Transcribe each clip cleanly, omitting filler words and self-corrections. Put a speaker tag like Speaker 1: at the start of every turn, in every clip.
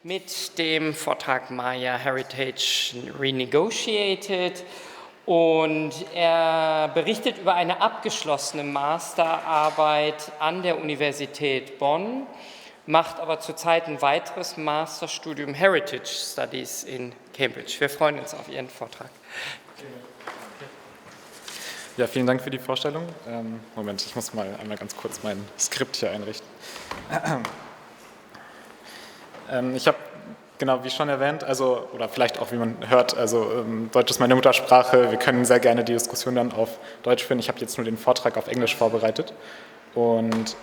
Speaker 1: mit dem Vortrag Maya Heritage Renegotiated und er berichtet über eine abgeschlossene Masterarbeit an der Universität Bonn, macht aber zurzeit ein weiteres Masterstudium Heritage Studies in Cambridge. Wir freuen uns auf Ihren Vortrag.
Speaker 2: Ja, vielen Dank für die Vorstellung. Moment, ich muss mal einmal ganz kurz mein Skript hier einrichten. Ich habe, genau wie schon erwähnt, also, oder vielleicht auch wie man hört, also Deutsch ist meine Muttersprache, wir können sehr gerne die Diskussion dann auf Deutsch führen. Ich habe jetzt nur den Vortrag auf Englisch vorbereitet. Und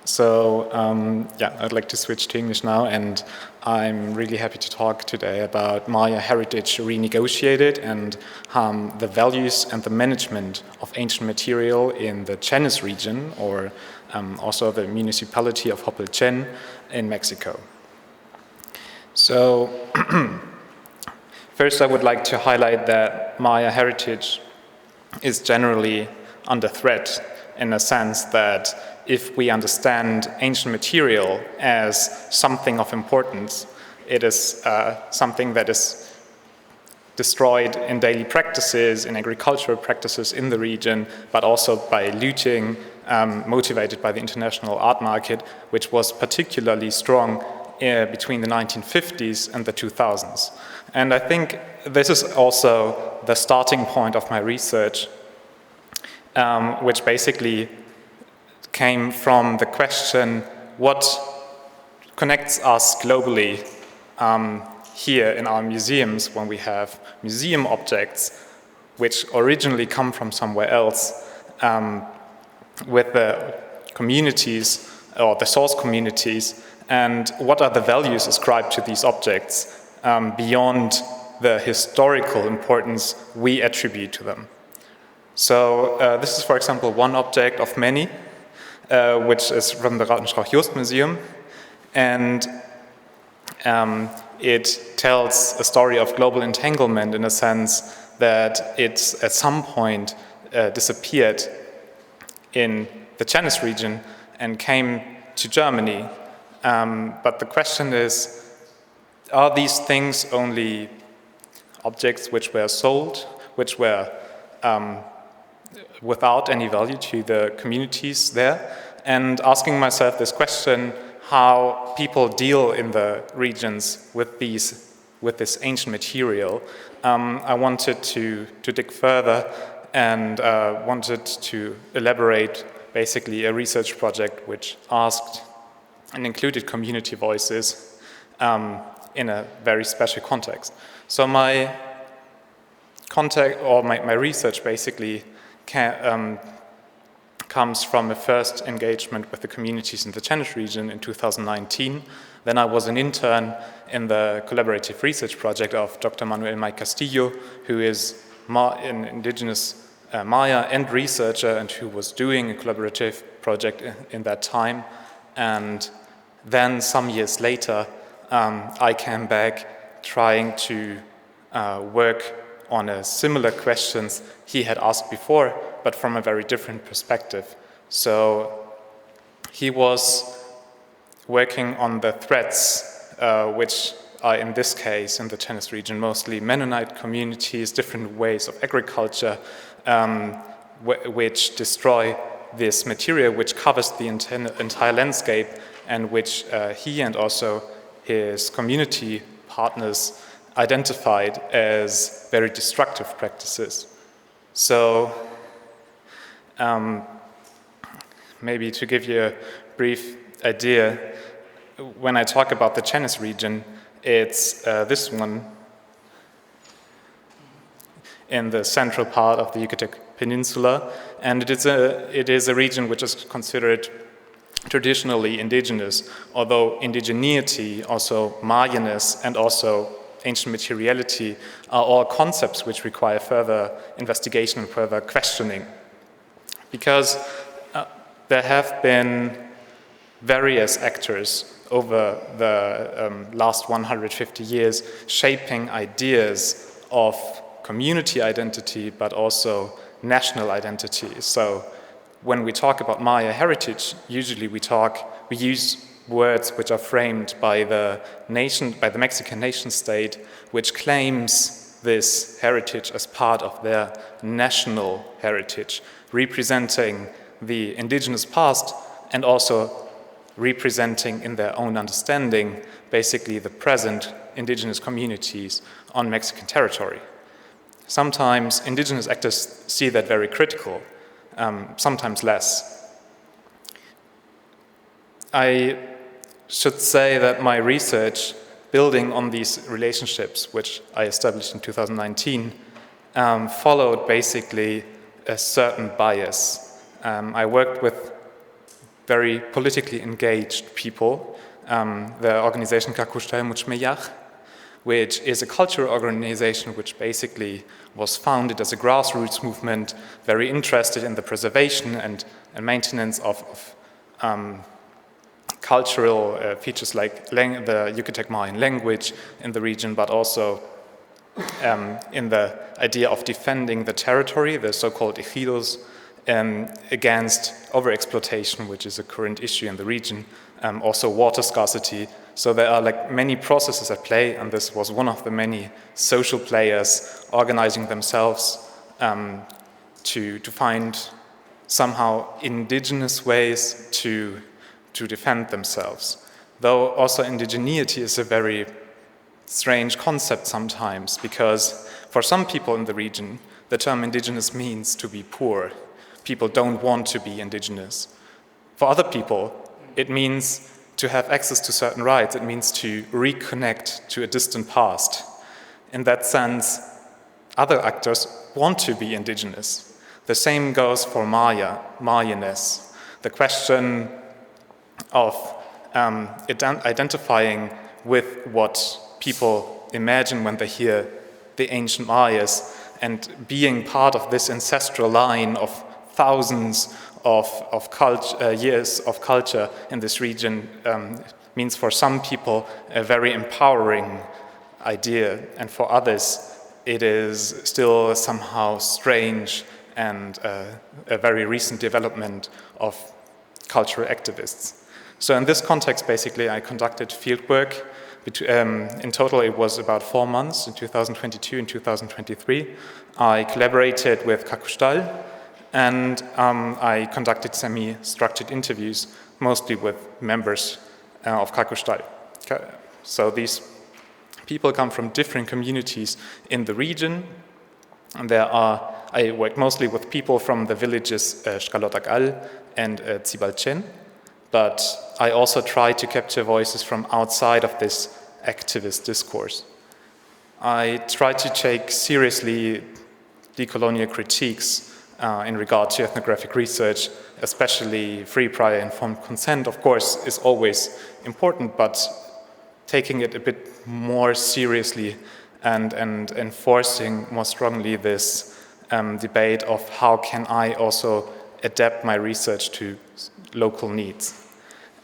Speaker 2: so, yeah, I'd like to switch to English now, and I'm really happy to talk today about Maya Heritage Renegotiated and the values and the management of ancient material in the Chenes Region, or also the municipality of Hopelchén in Mexico. So, first I would like to highlight that Maya heritage is generally under threat in a sense that if we understand ancient material as something of importance, it is something that is destroyed in daily practices, in agricultural practices in the region, but also by looting, motivated by the international art market, which was particularly strong between the 1950s and the 2000s. And I think this is also the starting point of my research, which basically came from the question, what connects us globally here in our museums when we have museum objects which originally come from somewhere else with the communities or the source communities, and what are the values ascribed to these objects beyond the historical importance we attribute to them. So this is, for example, one object of many, which is from the Rautenstrauch-Jost Museum, and it tells a story of global entanglement in a sense that it at some point disappeared in the Chenes region and came to Germany. But the question is, are these things only objects which were sold, which were without any value to the communities there? And asking myself this question, how people deal in the regions with this ancient material, I wanted to dig further and wanted to elaborate basically a research project which asked and included community voices in a very special context. So my research basically comes from a first engagement with the communities in the Chenes region in 2019. Then I was an intern in the collaborative research project of Dr. Manuel May Castillo, who is an indigenous Maya and researcher and who was doing a collaborative project in that time. And then some years later, I came back trying to work on a similar questions he had asked before, but from a very different perspective. So he was working on the threats, which are in this case, in the Chenes region, mostly Mennonite communities, different ways of agriculture, which destroy this material, which covers the entire landscape, and which he and also his community partners identified as very destructive practices. So maybe to give you a brief idea, when I talk about the Chenes region, it's this one in the central part of the Yucatec Peninsula, and it is a region which is considered traditionally indigenous, although indigeneity, also Mayaness, and also ancient materiality are all concepts which require further investigation and further questioning. Because there have been various actors over the last 150 years shaping ideas of community identity, but also national identity. So when we talk about Maya heritage, usually we use words which are framed by the Mexican nation state, which claims this heritage as part of their national heritage, representing the indigenous past and also representing in their own understanding basically the present indigenous communities on Mexican territory. Sometimes indigenous actors see that very critical, sometimes less. I should say that my research, building on these relationships, which I established in 2019, followed basically a certain bias. I worked with very politically engaged people, the organization Hopelchén, which is a cultural organization which basically was founded as a grassroots movement, very interested in the preservation and maintenance of cultural features like the Yucatec Mayan language in the region, but also in the idea of defending the territory, the so-called ejidos, against overexploitation, which is a current issue in the region, also water scarcity. So there are like many processes at play, and this was one of the many social players organizing themselves to find somehow indigenous ways to defend themselves. Though also indigeneity is a very strange concept sometimes, because for some people in the region, the term indigenous means to be poor. People don't want to be indigenous. For other people, it means to have access to certain rights. It means to reconnect to a distant past. In that sense, other actors want to be indigenous. The same goes for Mayaness. The question of identifying with what people imagine when they hear the ancient Mayas and being part of this ancestral line of thousands of years of culture in this region means for some people a very empowering idea, and for others it is still somehow strange and a very recent development of cultural activists. So in this context, basically, I conducted fieldwork. In total, it was about 4 months in 2022 and 2023. I collaborated with Kakustal, and I conducted semi-structured interviews, mostly with members of Kakustal. So these people come from different communities in the region. And I worked mostly with people from the villages Xcalotacal and Hopelchén, but I also tried to capture voices from outside of this activist discourse. I tried to take seriously decolonial critiques in regard to ethnographic research, especially free, prior, informed consent, of course, is always important, but taking it a bit more seriously and enforcing more strongly this debate of how can I also adapt my research to local needs.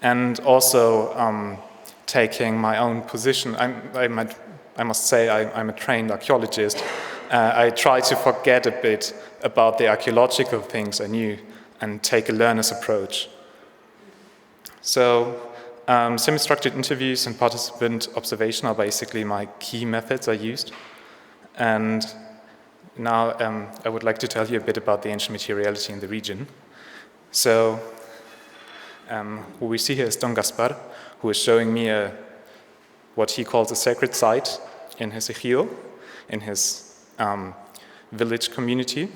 Speaker 2: And also taking my own position. I must say I'm a trained archaeologist. I try to forget a bit about the archaeological things I knew and take a learner's approach. So semi-structured interviews and participant observation are basically my key methods I used. And now I would like to tell you a bit about the ancient materiality in the region. So who we see here is Don Gaspar, who is showing me what he calls a sacred site in his ejido, in his village community.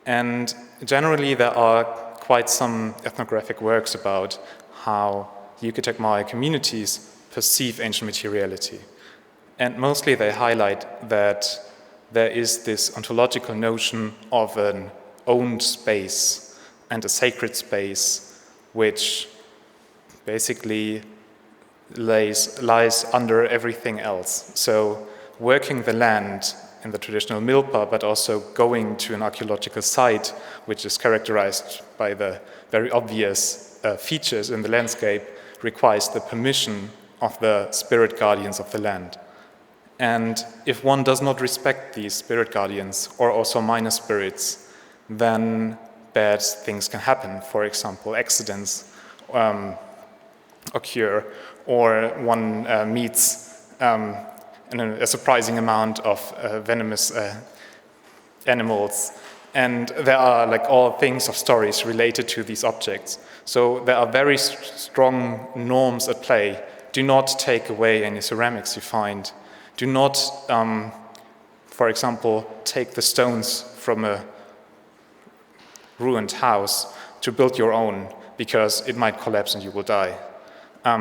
Speaker 2: And generally there are quite some ethnographic works about how Yucatec Maya communities perceive ancient materiality. And mostly they highlight that there is this ontological notion of an owned space and a sacred space which basically lies under everything else. So working the land in the traditional milpa, but also going to an archaeological site which is characterized by the very obvious features in the landscape requires the permission of the spirit guardians of the land. And if one does not respect these spirit guardians, or also minor spirits, then bad things can happen. For example, accidents, occur, or one meets a surprising amount of venomous animals. And there are like all things of stories related to these objects. So there are very strong norms at play. Do not take away any ceramics you find. Do not, for example, take the stones from a ruined house to build your own, because it might collapse and you will die.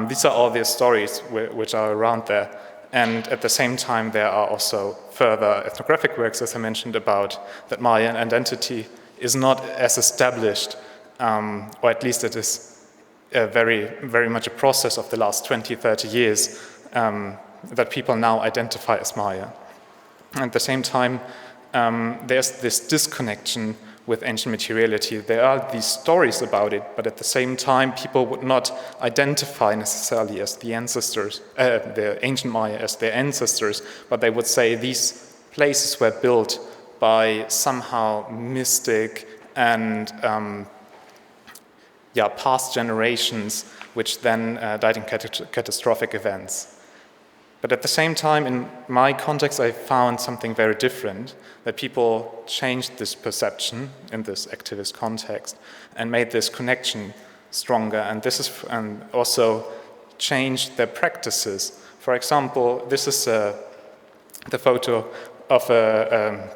Speaker 2: These are all the stories which are around there. And at the same time, there are also further ethnographic works, as I mentioned, about that Mayan identity is not as established, or at least it is very much a process of the last 20, 30 years that people now identify as Maya. At the same time, there's this disconnection with ancient materiality. There are these stories about it, but at the same time, people would not identify necessarily as the ancestors, the ancient Maya as their ancestors, but they would say these places were built by somehow mystic and past generations, which then died in catastrophic events. But at the same time, in my context, I found something very different, that people changed this perception in this activist context and made this connection stronger, and also changed their practices. For example, this is the photo of a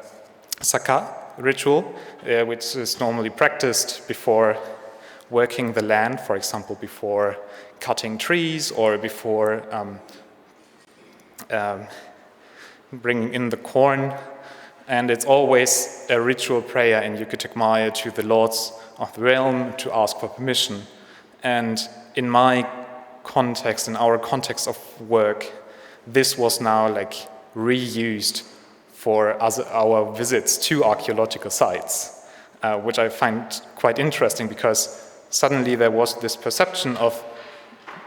Speaker 2: saka ritual, which is normally practiced before working the land, for example, before cutting trees or before bringing in the corn. And it's always a ritual prayer in Yucatec Maya to the lords of the realm to ask for permission. And in my context, in our context of work, this was now like reused for our visits to archaeological sites, which I find quite interesting, because suddenly there was this perception of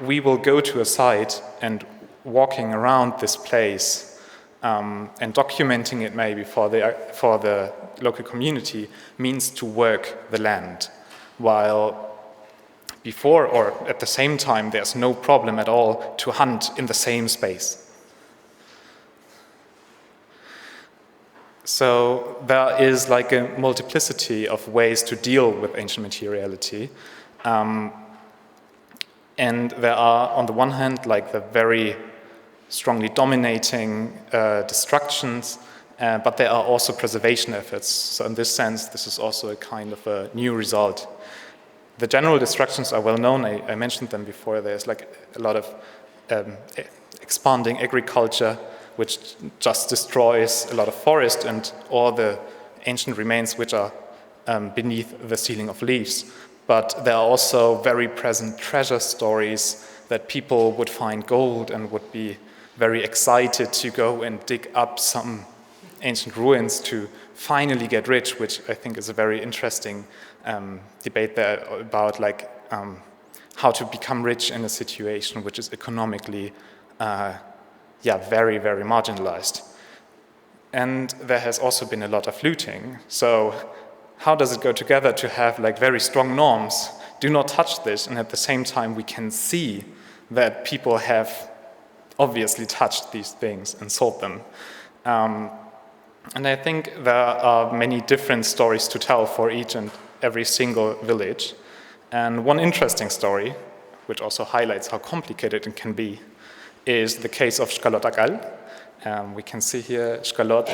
Speaker 2: we will go to a site and walking around this place and documenting it maybe for the local community means to work the land, while before or at the same time there's no problem at all to hunt in the same space. So there is like a multiplicity of ways to deal with ancient materiality. And there are, on the one hand, like the very strongly dominating destructions, but there are also preservation efforts. So in this sense, this is also a kind of a new result. The general destructions are well known. I mentioned them before. There's like a lot of expanding agriculture, which just destroys a lot of forest and all the ancient remains which are beneath the ceiling of leaves. But there are also very present treasure stories that people would find gold and would be very excited to go and dig up some ancient ruins to finally get rich, which I think is a very interesting debate there about like how to become rich in a situation which is economically very, very marginalized. And there has also been a lot of looting. So how does it go together to have like very strong norms? Do not touch this, and at the same time we can see that people have obviously touched these things and sold them. And I think there are many different stories to tell for each and every single village. And one interesting story, which also highlights how complicated it can be, is the case of Xcalotacal. We can see here Xcalot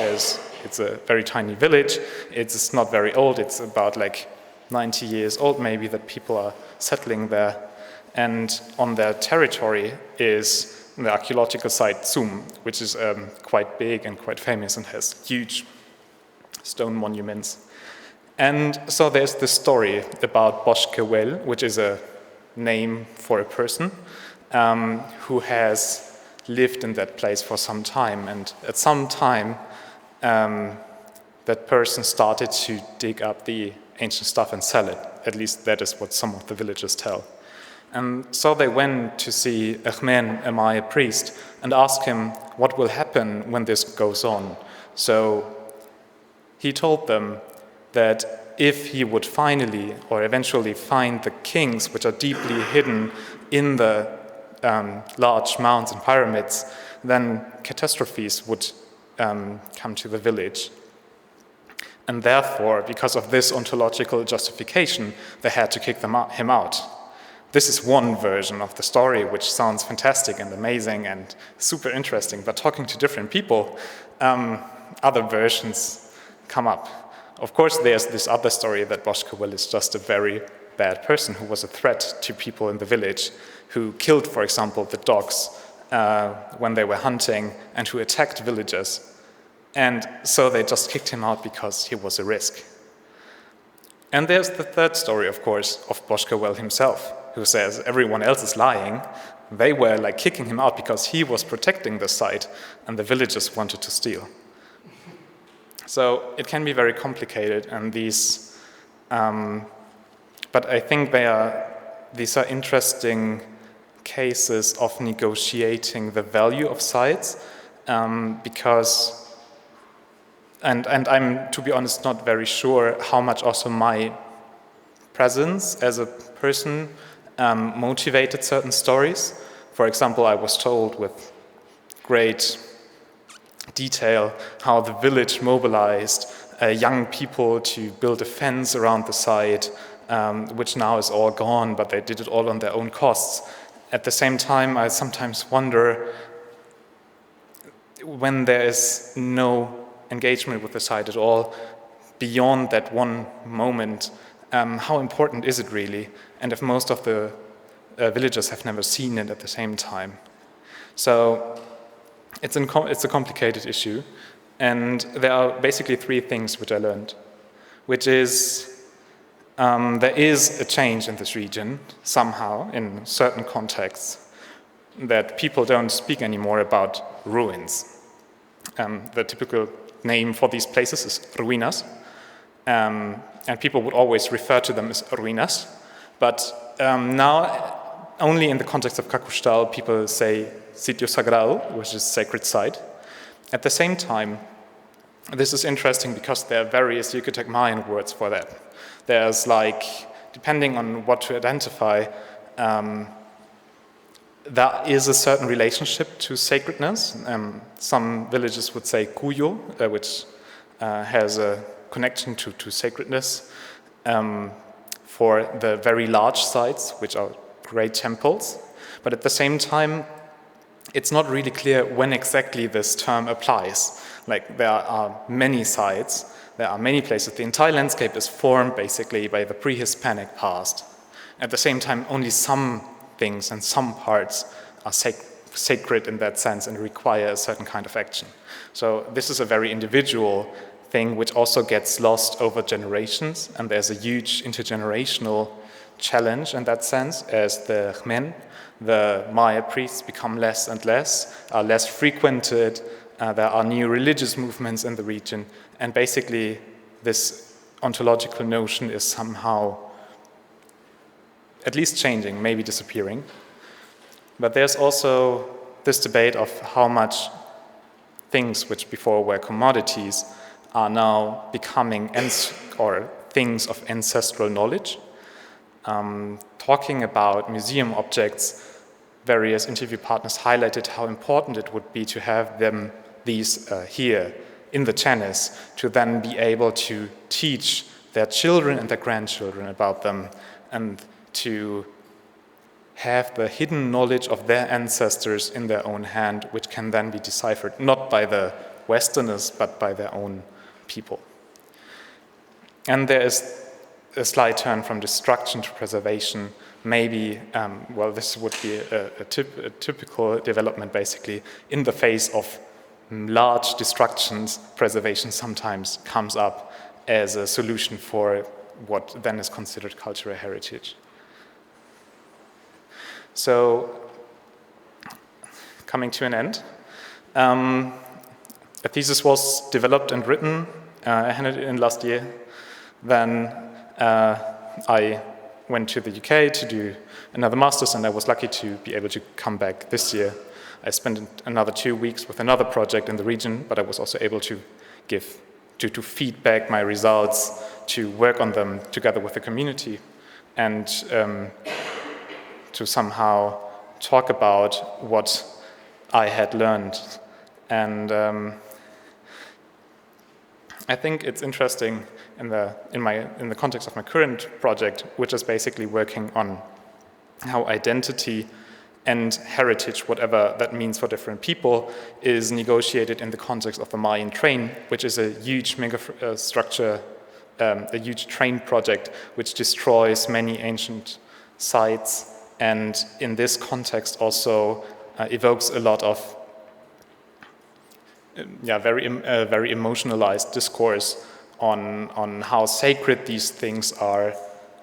Speaker 2: it's a very tiny village. It's not very old. It's about like 90 years old maybe that people are settling there. And on their territory is the archaeological site Tsum, which is quite big and quite famous and has huge stone monuments. And so there's this story about Boschkewel, which is a name for a person who has lived in that place for some time. And at some time, that person started to dig up the ancient stuff and sell it. At least that is what some of the villagers tell. And so they went to see Hopelchén, a Maya priest, and asked him what will happen when this goes on. So he told them that if he would finally or eventually find the kings, which are deeply hidden in the large mounds and pyramids, then catastrophes would come to the village. And therefore, because of this ontological justification, they had to kick him out. This is one version of the story, which sounds fantastic and amazing and super interesting, but talking to different people, other versions come up. Of course, there's this other story that Boscawen is just a very bad person who was a threat to people in the village, who killed, for example, the dogs when they were hunting, and who attacked villagers. And so they just kicked him out because he was a risk. And there's the third story, of course, of Boscawen himself, who says everyone else is lying. They were like kicking him out because he was protecting the site and the villagers wanted to steal. So it can be very complicated, and these, but I think these are interesting cases of negotiating the value of sites, because, and I'm, to be honest, not very sure how much also my presence as a person motivated certain stories. For example, I was told with great detail how the village mobilized young people to build a fence around the site, which now is all gone, but they did it all on their own costs. At the same time, I sometimes wonder, when there is no engagement with the site at all, beyond that one moment, how important is it really? And if most of the villagers have never seen it at the same time. So it's a complicated issue, and there are basically three things which I learned, which is there is a change in this region somehow in certain contexts, that people don't speak anymore about ruins. The typical name for these places is ruinas, and people would always refer to them as ruinas, but now only in the context of Cacuxtal people say sitio sagrado, which is sacred site. At the same time, this is interesting because there are various Yucatec Mayan words for that. There's like, depending on what to identify, there is a certain relationship to sacredness. Some villages would say cuyo, which has a connection to sacredness for the very large sites, which are great temples. But at the same time, it's not really clear when exactly this term applies. Like, there are many sites, there are many places. The entire landscape is formed basically by the pre-Hispanic past. At the same time, only some things and some parts are sacred in that sense and require a certain kind of action. So this is a very individual thing which also gets lost over generations, and there's a huge intergenerational challenge in that sense, as the Chmen, the Maya priests, become less and less, are less frequented, there are new religious movements in the region, and basically this ontological notion is somehow at least changing, maybe disappearing. But there's also this debate of how much things which before were commodities are now becoming things of ancestral knowledge. Talking about museum objects, various interview partners highlighted how important it would be to have these here in the Chenes, to then be able to teach their children and their grandchildren about them, and to have the hidden knowledge of their ancestors in their own hand, which can then be deciphered not by the Westerners, but by their own people. And there is a slight turn from destruction to preservation. Maybe, this would be a typical development, basically. In the face of large destructions, preservation sometimes comes up as a solution for what then is considered cultural heritage. So, coming to an end, a thesis was developed and written. I handed it in last year. Then I went to the UK to do another master's, and I was lucky to be able to come back this year. I spent another 2 weeks with another project in the region, but I was also able to give to feedback my results, to work on them together with the community, and to somehow talk about what I had learned. And I think it's interesting in the context of my current project, which is basically working on how identity and heritage, whatever that means for different people, is negotiated in the context of the Mayan train, which is a huge structure, a huge train project which destroys many ancient sites, and in this context also evokes a lot of very emotionalized discourse on how sacred these things are,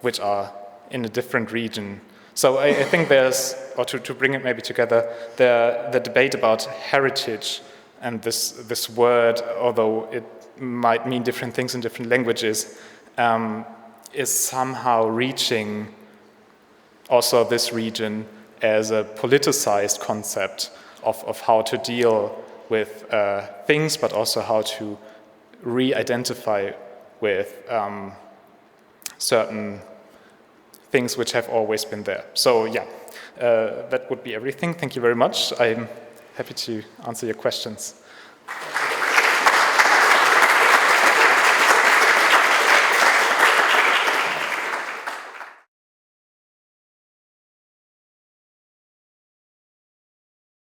Speaker 2: which are in a different region. So I think there's, or to bring it maybe together, the debate about heritage and this word, although it might mean different things in different languages, is somehow reaching also this region as a politicized concept of how to deal with things, but also how to re-identify with certain things which have always been there. So yeah, that would be everything. Thank you very much. I'm happy to answer your questions.